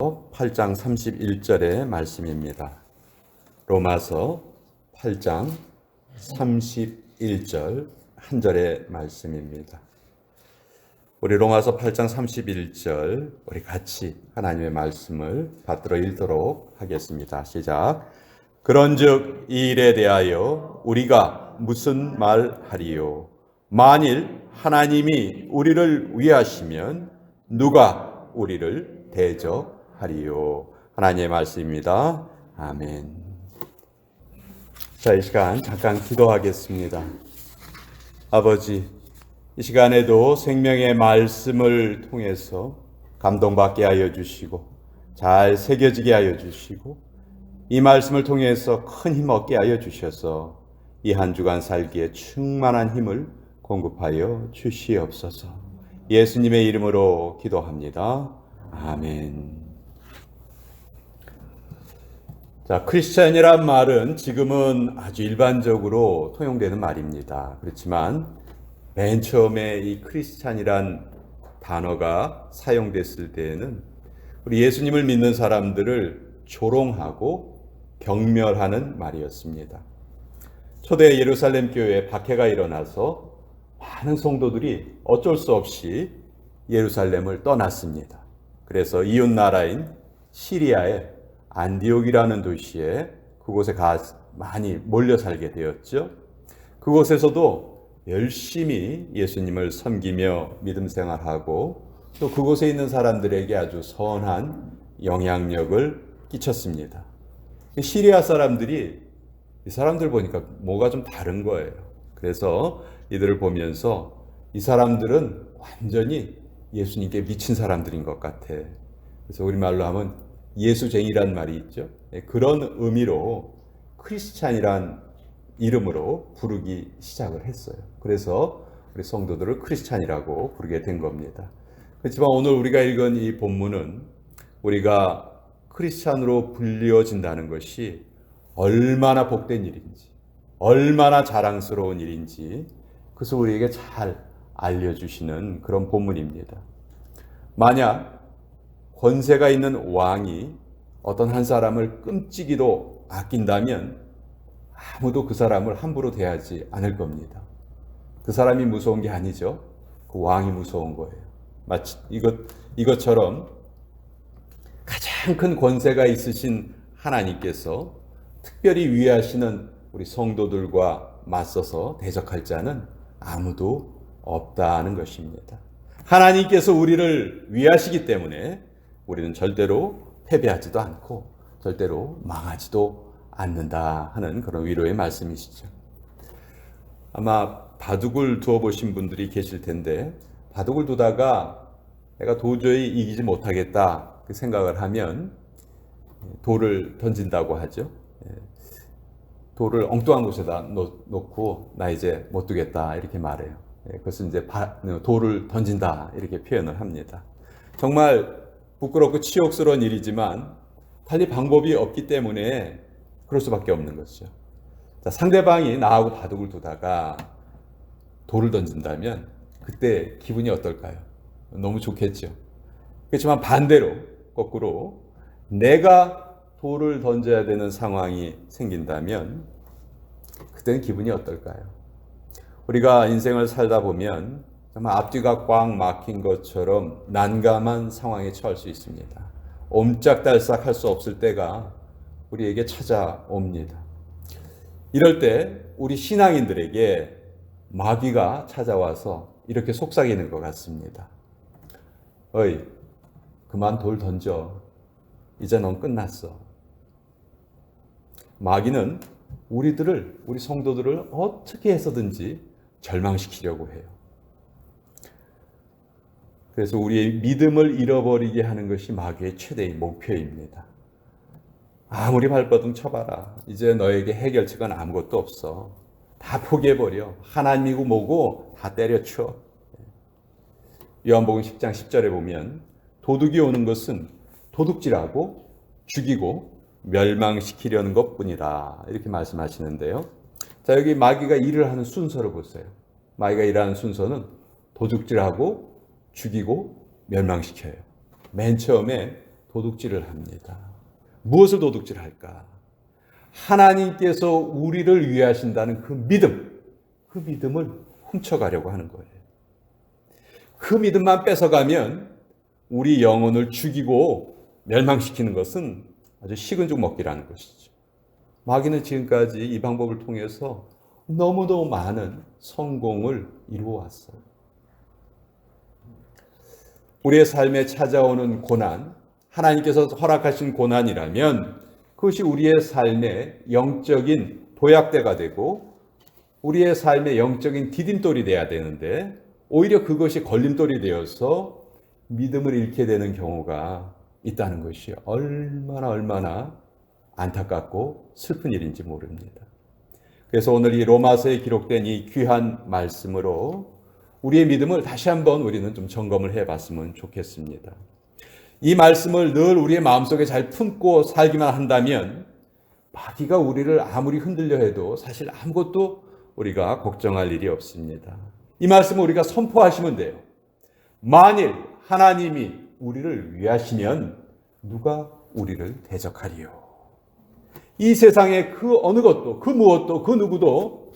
8장 31절의 말씀입니다. 로마서 8장 31절 한 절의 말씀입니다. 우리 로마서 8장 31절 우리 같이 하나님의 말씀을 받들어 읽도록 하겠습니다. 시작. 그런즉 이 일에 대하여 우리가 무슨 말하리요? 만일 하나님이 우리를 위하시면 누가 우리를 대적하리요? 하나님의 말씀입니다. 아멘. 자, 이 시간 잠깐 기도하겠습니다. 아버지, 이 시간에도 생명의 말씀을 통해서 감동받게 하여 주시고 잘 새겨지게 하여 주시고 이 말씀을 통해서 큰 힘 얻게 하여 주셔서 이 한 주간 살기에 충만한 힘을 공급하여 주시옵소서. 예수님의 이름으로 기도합니다. 아멘. 자, 크리스찬이란 말은 지금은 아주 일반적으로 통용되는 말입니다. 그렇지만 맨 처음에 이 크리스찬이란 단어가 사용됐을 때에는 우리 예수님을 믿는 사람들을 조롱하고 경멸하는 말이었습니다. 초대 예루살렘 교회에 박해가 일어나서 많은 성도들이 어쩔 수 없이 예루살렘을 떠났습니다. 그래서 이웃 나라인 시리아의 안디옥이라는 도시에 그곳에 많이 몰려 살게 되었죠. 그곳에서도 열심히 예수님을 섬기며 믿음 생활하고 또 그곳에 있는 사람들에게 아주 선한 영향력을 끼쳤습니다. 시리아 사람들이 이 사람들 보니까 뭐가 좀 다른 거예요. 그래서 이들을 보면서 이 사람들은 완전히 예수님께 미친 사람들인 것 같아. 그래서 우리말로 하면 예수쟁이란 말이 있죠. 그런 의미로 크리스찬이란 이름으로 부르기 시작을 했어요. 그래서 우리 성도들을 크리스찬이라고 부르게 된 겁니다. 그렇지만 오늘 우리가 읽은 이 본문은 우리가 크리스찬으로 불려진다는 것이 얼마나 복된 일인지, 얼마나 자랑스러운 일인지 그것을 우리에게 잘 알려주시는 그런 본문입니다. 만약 권세가 있는 왕이 어떤 한 사람을 끔찍이도 아낀다면 아무도 그 사람을 함부로 대하지 않을 겁니다. 그 사람이 무서운 게 아니죠. 그 왕이 무서운 거예요. 마치 이것처럼 가장 큰 권세가 있으신 하나님께서 특별히 위하시는 우리 성도들과 맞서서 대적할 자는 아무도 없다는 것입니다. 하나님께서 우리를 위하시기 때문에 우리는 절대로 패배하지도 않고 절대로 망하지도 않는다 하는 그런 위로의 말씀이시죠. 아마 바둑을 두어보신 분들이 계실 텐데 바둑을 두다가 내가 도저히 이기지 못하겠다 그 생각을 하면 돌을 던진다고 하죠. 돌을 엉뚱한 곳에다 놓고 나 이제 못 두겠다 이렇게 말해요. 그것은 이제 돌을 던진다 이렇게 표현을 합니다. 정말 부끄럽고 치욕스러운 일이지만 달리 방법이 없기 때문에 그럴 수밖에 없는 것이죠. 자, 상대방이 나하고 바둑을 두다가 돌을 던진다면 그때 기분이 어떨까요? 너무 좋겠죠. 그렇지만 반대로 거꾸로 내가 돌을 던져야 되는 상황이 생긴다면 그때는 기분이 어떨까요? 우리가 인생을 살다 보면 정말 앞뒤가 꽉 막힌 것처럼 난감한 상황에 처할 수 있습니다. 옴짝달싹 할 수 없을 때가 우리에게 찾아옵니다. 이럴 때 우리 신앙인들에게 마귀가 찾아와서 이렇게 속삭이는 것 같습니다. 어이, 그만 돌 던져. 이제 넌 끝났어. 마귀는 우리 성도들을 어떻게 해서든지 절망시키려고 해요. 그래서 우리의 믿음을 잃어버리게 하는 것이 마귀의 최대의 목표입니다. 아무리 발버둥 쳐봐라. 이제 너에게 해결책은 아무것도 없어. 다 포기해버려. 하나님이고 뭐고 다 때려쳐. 요한복음 10장 10절에 보면 도둑이 오는 것은 도둑질하고 죽이고 멸망시키려는 것뿐이라 이렇게 말씀하시는데요. 자, 여기 마귀가 일을 하는 순서를 보세요. 마귀가 일하는 순서는 도둑질하고 죽이고 멸망시켜요. 맨 처음에 도둑질을 합니다. 무엇을 도둑질할까? 하나님께서 우리를 위하신다는 그 믿음을 훔쳐가려고 하는 거예요. 그 믿음만 뺏어가면 우리 영혼을 죽이고 멸망시키는 것은 아주 식은 죽 먹기라는 것이죠. 마귀는 지금까지 이 방법을 통해서 너무도 많은 성공을 이루어왔어요. 우리의 삶에 찾아오는 고난, 하나님께서 허락하신 고난이라면 그것이 우리의 삶의 영적인 도약대가 되고 우리의 삶의 영적인 디딤돌이 돼야 되는데 오히려 그것이 걸림돌이 되어서 믿음을 잃게 되는 경우가 있다는 것이 얼마나 안타깝고 슬픈 일인지 모릅니다. 그래서 오늘 이 로마서에 기록된 이 귀한 말씀으로 우리의 믿음을 다시 한번 우리는 좀 점검을 해봤으면 좋겠습니다. 이 말씀을 늘 우리의 마음속에 잘 품고 살기만 한다면 마귀가 우리를 아무리 흔들려 해도 사실 아무것도 우리가 걱정할 일이 없습니다. 이 말씀을 우리가 선포하시면 돼요. 만일 하나님이 우리를 위하시면 누가 우리를 대적하리요? 이 세상의 그 어느 것도, 그 무엇도, 그 누구도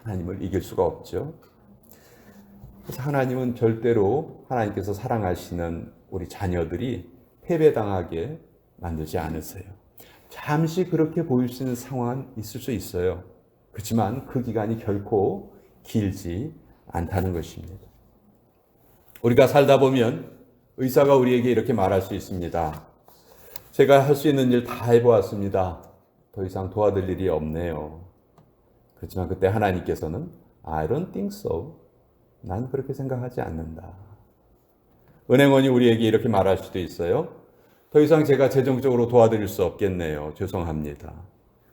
하나님을 이길 수가 없죠. 그래서 하나님은 절대로 하나님께서 사랑하시는 우리 자녀들이 패배당하게 만들지 않으세요. 잠시 그렇게 보일 수 있는 상황은 있을 수 있어요. 그렇지만 그 기간이 결코 길지 않다는 것입니다. 우리가 살다 보면 의사가 우리에게 이렇게 말할 수 있습니다. 제가 할 수 있는 일 다 해보았습니다. 더 이상 도와드릴 일이 없네요. 그렇지만 그때 하나님께서는 I don't think so. 난 그렇게 생각하지 않는다. 은행원이 우리에게 이렇게 말할 수도 있어요. 더 이상 제가 재정적으로 도와드릴 수 없겠네요. 죄송합니다.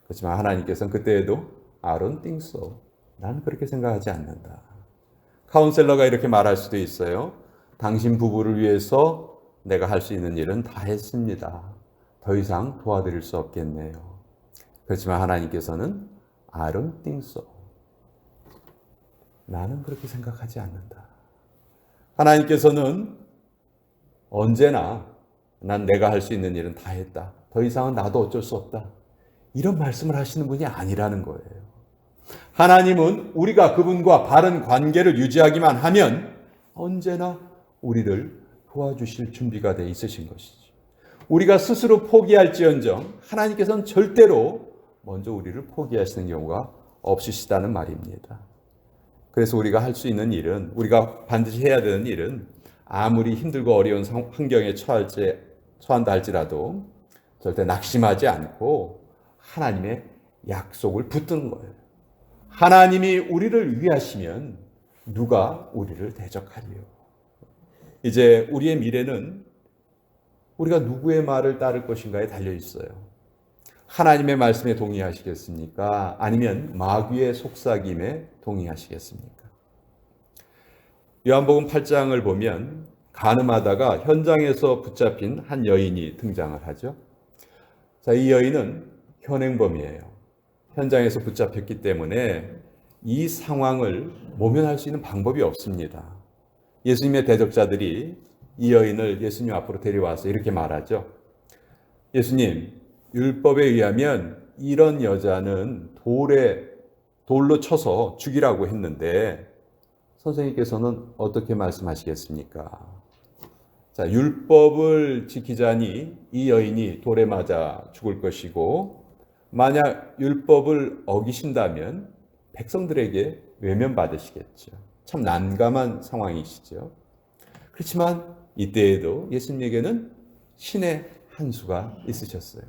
그렇지만 하나님께서는 그때에도 I don't think so. 난 그렇게 생각하지 않는다. 카운셀러가 이렇게 말할 수도 있어요. 당신 부부를 위해서 내가 할 수 있는 일은 다 했습니다. 더 이상 도와드릴 수 없겠네요. 그렇지만 하나님께서는 I don't think so. 나는 그렇게 생각하지 않는다. 하나님께서는 언제나 난 내가 할 수 있는 일은 다 했다. 더 이상은 나도 어쩔 수 없다. 이런 말씀을 하시는 분이 아니라는 거예요. 하나님은 우리가 그분과 바른 관계를 유지하기만 하면 언제나 우리를 도와주실 준비가 돼 있으신 것이죠. 우리가 스스로 포기할지언정 하나님께서는 절대로 먼저 우리를 포기하시는 경우가 없으시다는 말입니다. 그래서 우리가 할 수 있는 일은, 우리가 반드시 해야 되는 일은 아무리 힘들고 어려운 환경에 처한다 할지라도 절대 낙심하지 않고 하나님의 약속을 붙드는 거예요. 하나님이 우리를 위하시면 누가 우리를 대적하리요? 이제 우리의 미래는 우리가 누구의 말을 따를 것인가에 달려 있어요. 하나님의 말씀에 동의하시겠습니까? 아니면 마귀의 속삭임에 동의하시겠습니까? 요한복음 8장을 보면 간음하다가 현장에서 붙잡힌 한 여인이 등장을 하죠. 자, 이 여인은 현행범이에요. 현장에서 붙잡혔기 때문에 이 상황을 모면할 수 있는 방법이 없습니다. 예수님의 대적자들이 이 여인을 예수님 앞으로 데려와서 이렇게 말하죠. 예수님, 율법에 의하면 이런 여자는 돌로 쳐서 죽이라고 했는데 선생님께서는 어떻게 말씀하시겠습니까? 자, 율법을 지키자니 이 여인이 돌에 맞아 죽을 것이고 만약 율법을 어기신다면 백성들에게 외면받으시겠죠. 참 난감한 상황이시죠. 그렇지만 이때에도 예수님에게는 신의 한 수가 있으셨어요.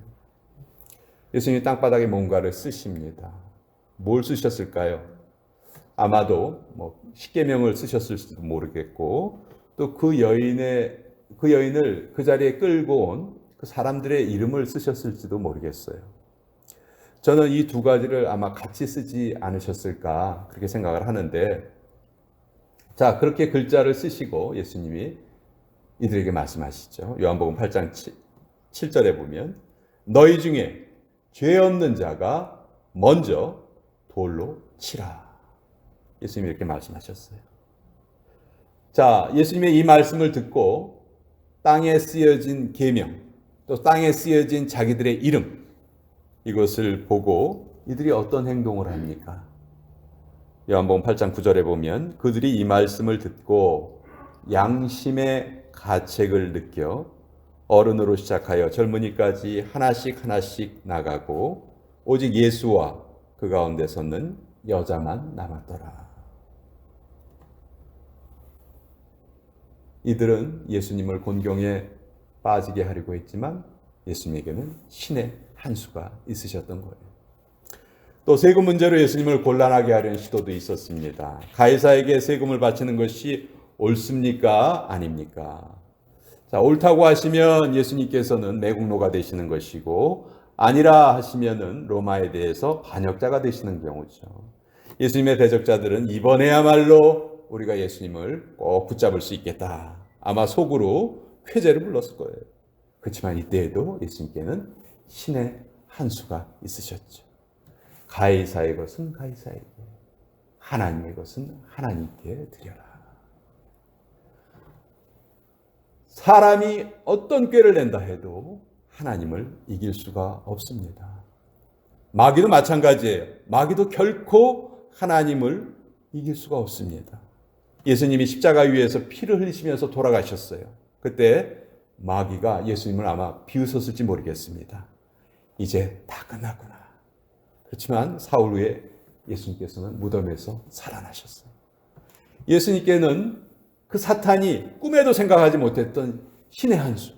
예수님이 땅바닥에 뭔가를 쓰십니다. 뭘 쓰셨을까요? 아마도 십계명을 쓰셨을지도 모르겠고 또 그 여인을 그 자리에 끌고 온 그 사람들의 이름을 쓰셨을지도 모르겠어요. 저는 이 두 가지를 아마 같이 쓰지 않으셨을까 그렇게 생각을 하는데, 자, 그렇게 글자를 쓰시고 예수님이 이들에게 말씀하시죠. 요한복음 8장 7절에 보면 너희 중에 죄 없는 자가 먼저 돌로 치라. 예수님이 이렇게 말씀하셨어요. 자, 예수님의 이 말씀을 듣고 땅에 쓰여진 계명, 또 땅에 쓰여진 자기들의 이름, 이것을 보고 이들이 어떤 행동을 합니까? 요한복음 8장 9절에 보면 그들이 이 말씀을 듣고 양심의 가책을 느껴 어른으로 시작하여 젊은이까지 하나씩 하나씩 나가고 오직 예수와 그 가운데 섰는 여자만 남았더라. 이들은 예수님을 곤경에 빠지게 하려고 했지만 예수님에게는 신의 한 수가 있으셨던 거예요. 또 세금 문제로 예수님을 곤란하게 하려는 시도도 있었습니다. 가이사에게 세금을 바치는 것이 옳습니까? 아닙니까? 자, 옳다고 하시면 예수님께서는 매국노가 되시는 것이고 아니라 하시면은 로마에 대해서 반역자가 되시는 경우죠. 예수님의 대적자들은 이번에야말로 우리가 예수님을 꼭 붙잡을 수 있겠다. 아마 속으로 쾌재를 불렀을 거예요. 그렇지만 이때에도 예수님께는 신의 한 수가 있으셨죠. 가이사의 것은 가이사에게, 하나님의 것은 하나님께 드려라. 사람이 어떤 꾀를 낸다 해도 하나님을 이길 수가 없습니다. 마귀도 마찬가지예요. 마귀도 결코 하나님을 이길 수가 없습니다. 예수님이 십자가 위에서 피를 흘리시면서 돌아가셨어요. 그때 마귀가 예수님을 아마 비웃었을지 모르겠습니다. 이제 다 끝났구나. 그렇지만 사흘 후에 예수님께서는 무덤에서 살아나셨어요. 예수님께는 그 사탄이 꿈에도 생각하지 못했던 신의 한 수,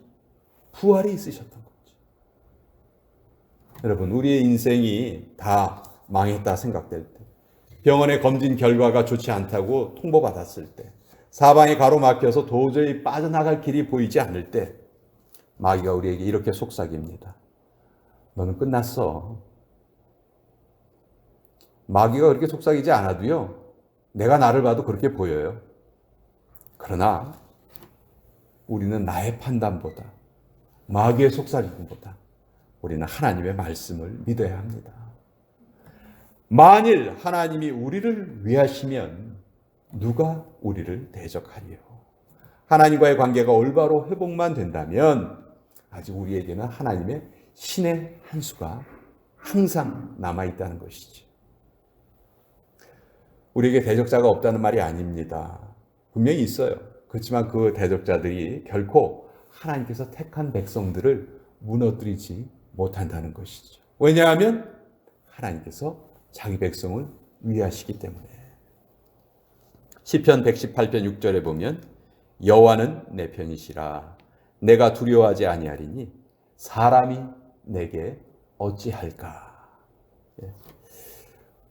부활이 있으셨던 거죠. 여러분, 우리의 인생이 다 망했다 생각될 때, 병원의 검진 결과가 좋지 않다고 통보받았을 때, 사방이 가로막혀서 도저히 빠져나갈 길이 보이지 않을 때 마귀가 우리에게 이렇게 속삭입니다. 너는 끝났어. 마귀가 그렇게 속삭이지 않아도요, 내가 나를 봐도 그렇게 보여요. 그러나 우리는 나의 판단보다, 마귀의 속삭임보다 우리는 하나님의 말씀을 믿어야 합니다. 만일 하나님이 우리를 위하시면 누가 우리를 대적하리요? 하나님과의 관계가 올바로 회복만 된다면 아직 우리에게는 하나님의 신의 한 수가 항상 남아있다는 것이죠. 우리에게 대적자가 없다는 말이 아닙니다. 분명히 있어요. 그렇지만 그 대적자들이 결코 하나님께서 택한 백성들을 무너뜨리지 못한다는 것이죠. 왜냐하면 하나님께서 자기 백성을 위하시기 때문에. 시편 118편 6절에 보면 여호와는 내 편이시라 내가 두려워하지 아니하리니 사람이 내게 어찌할까.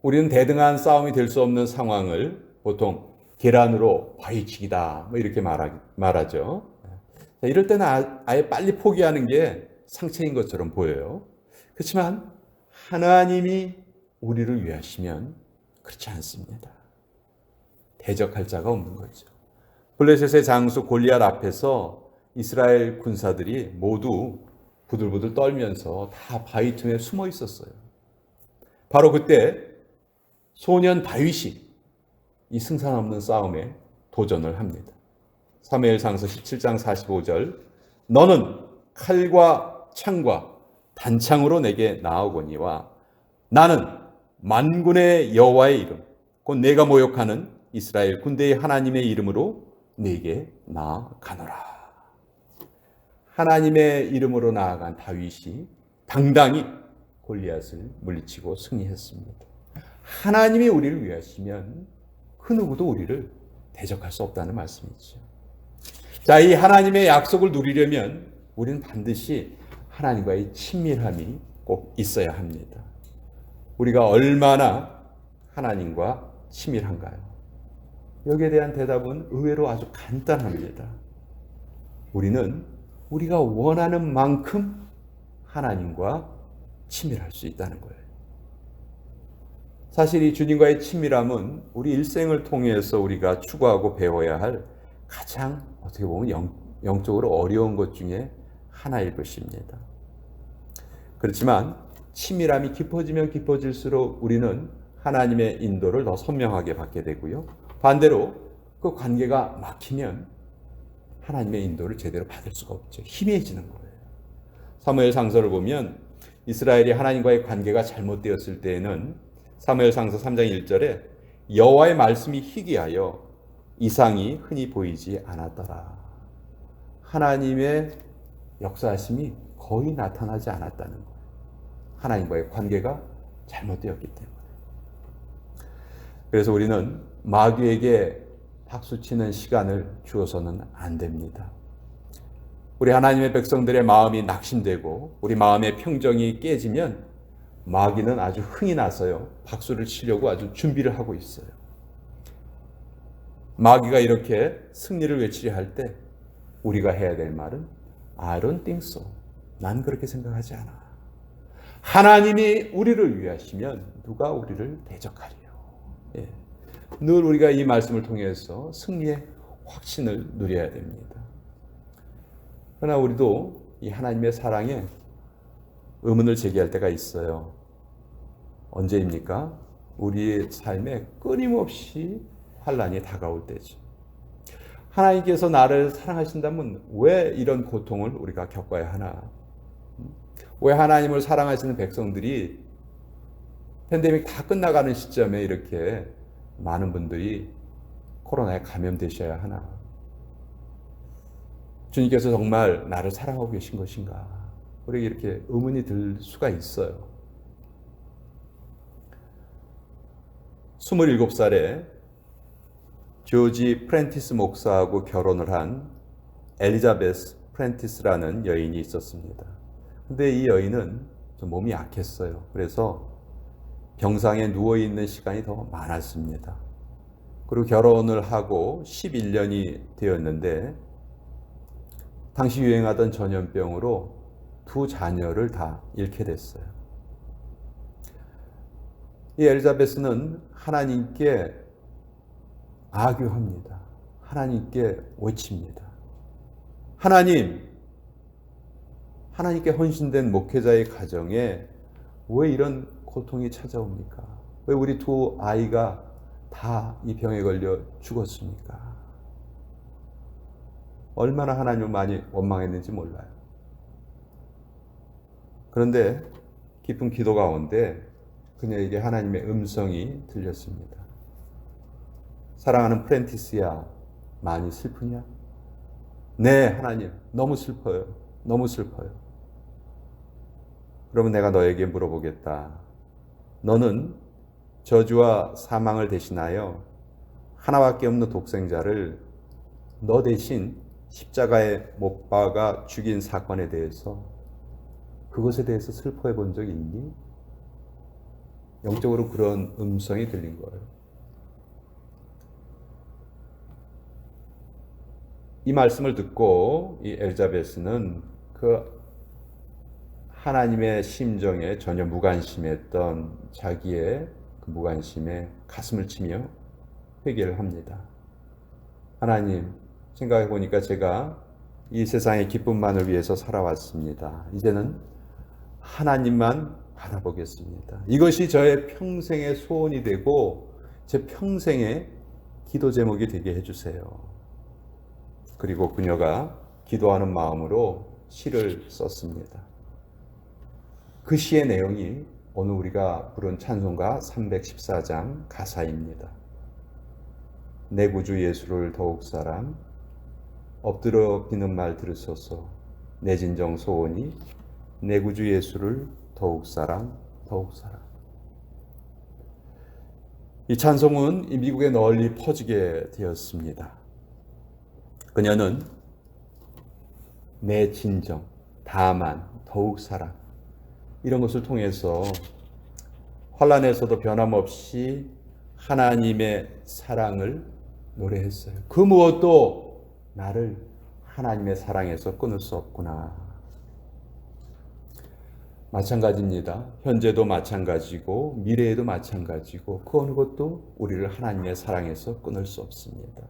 우리는 대등한 싸움이 될 수 없는 상황을 보통 계란으로 바위치기다 이렇게 말하죠. 이럴 때는 아예 빨리 포기하는 게 상책인 것처럼 보여요. 그렇지만 하나님이 우리를 위하시면 그렇지 않습니다. 대적할 자가 없는 거죠. 블레셋의 장수 골리앗 앞에서 이스라엘 군사들이 모두 부들부들 떨면서 다 바위 틈에 숨어 있었어요. 바로 그때 소년 다윗이 이 승산 없는 싸움에 도전을 합니다. 사무엘상서 17장 45절 너는 칼과 창과 단창으로 내게 나아오거니와 나는 만군의 여호와의 이름 곧 내가 모욕하는 이스라엘 군대의 하나님의 이름으로 내게 나아가노라. 하나님의 이름으로 나아간 다윗이 당당히 골리앗을 물리치고 승리했습니다. 하나님이 우리를 위하시면 그 누구도 우리를 대적할 수 없다는 말씀이죠. 자, 이 하나님의 약속을 누리려면 우리는 반드시 하나님과의 친밀함이 꼭 있어야 합니다. 우리가 얼마나 하나님과 친밀한가요? 여기에 대한 대답은 의외로 아주 간단합니다. 우리는 우리가 원하는 만큼 하나님과 친밀할 수 있다는 거예요. 사실 이 주님과의 친밀함은 우리 일생을 통해서 우리가 추구하고 배워야 할 가장 어떻게 보면 영적으로 어려운 것 중에 하나일 것입니다. 그렇지만 친밀함이 깊어지면 깊어질수록 우리는 하나님의 인도를 더 선명하게 받게 되고요. 반대로 그 관계가 막히면 하나님의 인도를 제대로 받을 수가 없죠. 희미해지는 거예요. 사무엘상서를 보면 이스라엘이 하나님과의 관계가 잘못되었을 때에는 사무엘상서 3장 1절에 여호와의 말씀이 희귀하여 이상이 흔히 보이지 않았더라. 하나님의 역사하심이 거의 나타나지 않았다는 거예요. 하나님과의 관계가 잘못되었기 때문에. 그래서 우리는 마귀에게 박수치는 시간을 주어서는 안 됩니다. 우리 하나님의 백성들의 마음이 낙심되고 우리 마음의 평정이 깨지면 마귀는 아주 흥이 나서요. 박수를 치려고 아주 준비를 하고 있어요. 마귀가 이렇게 승리를 외치려 할 때 우리가 해야 될 말은 I don't think so. 난 그렇게 생각하지 않아. 하나님이 우리를 위하시면 누가 우리를 대적하리요. 예. 늘 우리가 이 말씀을 통해서 승리의 확신을 누려야 됩니다. 그러나 우리도 이 하나님의 사랑에 의문을 제기할 때가 있어요. 언제입니까? 우리의 삶에 끊임없이 환난이 다가올 때죠. 하나님께서 나를 사랑하신다면 왜 이런 고통을 우리가 겪어야 하나? 왜 하나님을 사랑하시는 백성들이 팬데믹 다 끝나가는 시점에 이렇게 많은 분들이 코로나에 감염되셔야 하나? 주님께서 정말 나를 사랑하고 계신 것인가? 우리에게 이렇게 의문이 들 수가 있어요. 27살에 조지 프렌티스 목사하고 결혼을 한 엘리자베스 프렌티스라는 여인이 있었습니다. 근데 이 여인은 좀 몸이 약했어요. 그래서 병상에 누워있는 시간이 더 많았습니다. 그리고 결혼을 하고 11년이 되었는데 당시 유행하던 전염병으로 두 자녀를 다 잃게 됐어요. 이 엘리자베스는 하나님께 아귀합니다. 하나님께 외칩니다. 하나님께 헌신된 목회자의 가정에 왜 이런 고통이 찾아옵니까? 왜 우리 두 아이가 다 이 병에 걸려 죽었습니까? 얼마나 하나님을 많이 원망했는지 몰라요. 그런데 깊은 기도 가운데 그녀에게 하나님의 음성이 들렸습니다. 사랑하는 프렌티스야, 많이 슬프냐? 네, 하나님, 너무 슬퍼요. 너무 슬퍼요. 그러면 내가 너에게 물어보겠다. 너는 저주와 사망을 대신하여 하나밖에 없는 독생자를 너 대신 십자가에 못 박아 죽인 사건에 대해서 그것에 대해서 슬퍼해 본 적이 있니? 영적으로 그런 음성이 들린 거예요. 이 말씀을 듣고 이 엘리자베스는 그 하나님의 심정에 전혀 무관심했던 자기의 그 무관심에 가슴을 치며 회개를 합니다. 하나님, 생각해 보니까 제가 이 세상의 기쁨만을 위해서 살아왔습니다. 이제는 하나님만 바라보겠습니다. 이것이 저의 평생의 소원이 되고 제 평생의 기도 제목이 되게 해주세요. 그리고 그녀가 기도하는 마음으로 시를 썼습니다. 그 시의 내용이 오늘 우리가 부른 찬송가 314장 가사입니다. 내 구주 예수를 더욱 사랑, 엎드려 비는 말 들으소서, 내 진정 소원이 내 구주 예수를 더욱 사랑, 더욱 사랑. 이 찬송은 미국에 널리 퍼지게 되었습니다. 그녀는 내 진정, 다만, 더욱 사랑, 이런 것을 통해서 환난에서도 변함없이 하나님의 사랑을 노래했어요. 그 무엇도 나를 하나님의 사랑에서 끊을 수 없구나. 마찬가지입니다. 현재도 마찬가지고 미래에도 마찬가지고 그 어느 것도 우리를 하나님의 사랑에서 끊을 수 없습니다.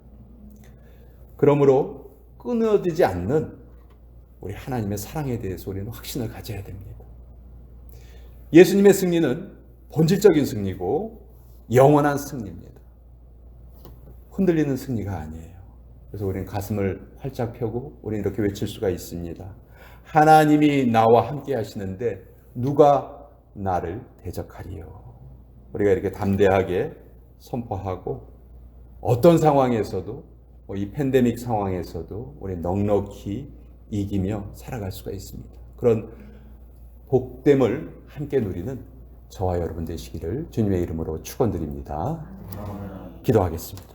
그러므로 끊어지지 않는 우리 하나님의 사랑에 대해서 우리는 확신을 가져야 됩니다. 예수님의 승리는 본질적인 승리고 영원한 승리입니다. 흔들리는 승리가 아니에요. 그래서 우리는 가슴을 활짝 펴고 우리는 이렇게 외칠 수가 있습니다. 하나님이 나와 함께 하시는데 누가 나를 대적하리요. 우리가 이렇게 담대하게 선포하고 어떤 상황에서도 이 팬데믹 상황에서도 우리 넉넉히 이기며 살아갈 수가 있습니다. 그런 복됨을 함께 누리는 저와 여러분 되시기를 주님의 이름으로 축원드립니다. 기도하겠습니다.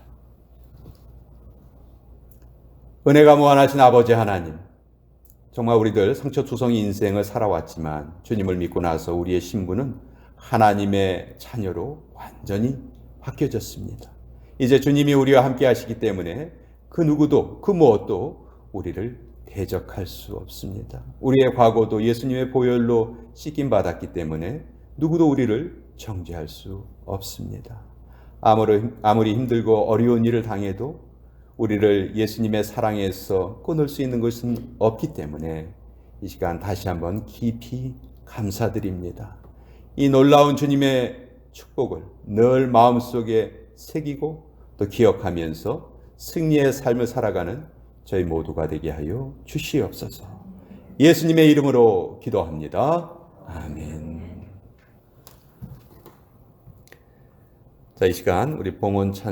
은혜가 무한하신 아버지 하나님, 정말 우리들 상처투성이 인생을 살아왔지만 주님을 믿고 나서 우리의 신분은 하나님의 자녀로 완전히 바뀌어졌습니다. 이제 주님이 우리와 함께 하시기 때문에 그 누구도 그 무엇도 우리를 대적할 수 없습니다. 우리의 과거도 예수님의 보혈로 씻김 받았기 때문에 누구도 우리를 정죄할 수 없습니다. 아무리 힘들고 어려운 일을 당해도 우리를 예수님의 사랑에서 끊을 수 있는 것은 없기 때문에 이 시간 다시 한번 깊이 감사드립니다. 이 놀라운 주님의 축복을 늘 마음속에 새기고 또 기억하면서 승리의 삶을 살아가는 저희 모두가 되게 하여 주시옵소서. 예수님의 이름으로 기도합니다. 아멘. 자, 이 시간 우리 봉헌 찬